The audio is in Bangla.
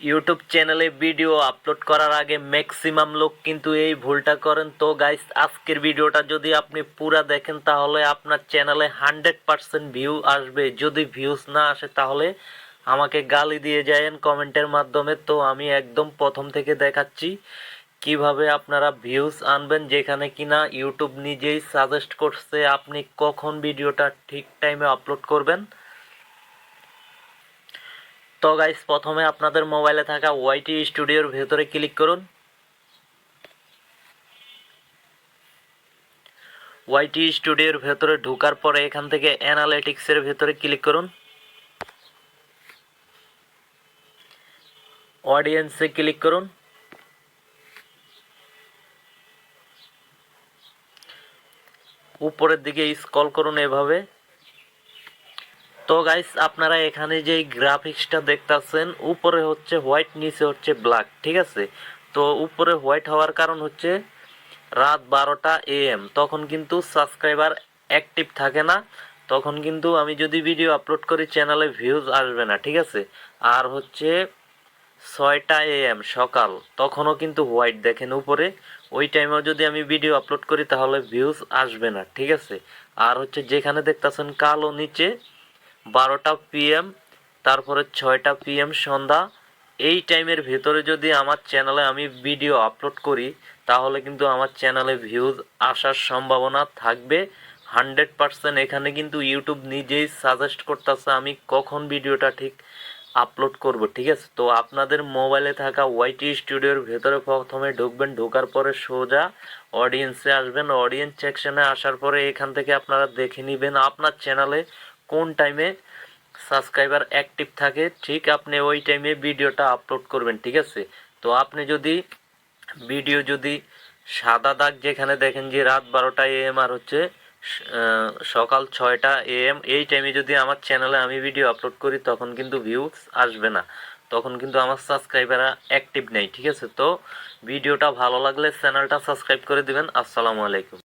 ইউটিউব চ্যানেলে ভিডিও আপলোড করার আগে ম্যাক্সিমাম লোক কিন্তু এই ভুলটা করেন। তো গাইস, আজকের ভিডিওটা যদি আপনি পুরা দেখেন তাহলে আপনার চ্যানেলে 100% ভিউ আসবে। যদি ভিউজ না আসে তাহলে আমাকে গালি দিয়ে যায়েন কমেন্টের মাধ্যমে। তো আমি একদম প্রথম থেকে দেখাচ্ছি কিভাবে আপনারা ভিউজ আনবেন, যেখানে কিনা ইউটিউব নিজেই সাজেস্ট করছে আপনি কখন ভিডিওটা ঠিক টাইমে আপলোড করবেন। তো গাইস, প্রথমে আপনাদের মোবাইলে থাকা ওয়াইটি স্টুডিওর ভেতরে ক্লিক করুন। ওয়াইটি স্টুডিওর ভেতরে ঢোকার পরে এখান থেকে অ্যানালিটিক্সের ভেতরে ক্লিক করুন। অডিয়েন্সে ক্লিক করুন। উপরের দিকে স্ক্রল করুন এভাবে। তো গাইস, আপনারা এখানে যে গ্রাফিক্সটা দেখতেছেন, উপরে হচ্ছে হোয়াইট, নিচে হচ্ছে ব্ল্যাক, ঠিক আছে। তো উপরে হোয়াইট হওয়ার কারণ হচ্ছে রাত 12টা AM, তখন কিন্তু সাবস্ক্রাইবার অ্যাক্টিভ থাকে না, তখন কিন্তু আমি যদি ভিডিও আপলোড করি চ্যানেলে ভিউজ আসবে না, ঠিক আছে। আর হচ্ছে 6টা AM সকাল, তখনও কিন্তু হোয়াইট দেখেন উপরে, ওই টাইমেও যদি আমি ভিডিও আপলোড করি তাহলে ভিউজ আসবে না, ঠিক আছে। আর হচ্ছে যেখানে দেখতেছেন কালো নিচে 12টা PM, তারপরে 6টা PM সন্ধ্যা, এই টাইমের ভেতরে যদি আমার চ্যানেলে আমি ভিডিও আপলোড করি তাহলে কিন্তু আমার চ্যানেলে ভিউজ আসার সম্ভাবনা থাকবে 100%। এখানে কিন্তু ইউটিউব নিজেই সাজেস্ট করতেছে আমি কখন ভিডিওটা ঠিক আপলোড করব, ঠিক আছে। তো আপনাদের মোবাইলে থাকা ওয়াইটি স্টুডিওর ভেতরে প্রথমে ঢুকবেন, ঢোকার পরে সোজা অডিয়েন্সে আসবেন। অডিয়েন্স সেকশনে আসার পরে এখান থেকে আপনারা দেখে নেবেন আপনার চ্যানেলে কোন টাইমে সাবস্ক্রাইবার অ্যাক্টিভ থাকে, ঠিক আপনি ওই টাইমে ভিডিওটা আপলোড করবেন, ঠিক আছে। তো আপনি যদি ভিডিও যদি সাদা দাগ যেখানে দেখেন যে রাত 12টা AM আর হচ্ছে সকাল 6টা AM, এই টাইমে যদি আমার চ্যানেলে আমি ভিডিও আপলোড করি তখন কিন্তু ভিউজ আসবে না, তখন কিন্তু আমার সাবস্ক্রাইবার অ্যাক্টিভ নেই, ঠিক আছে। তো ভিডিওটা ভালো লাগলে চ্যানেলটা সাবস্ক্রাইব করে দিবেন। আসসালামু আলাইকুম।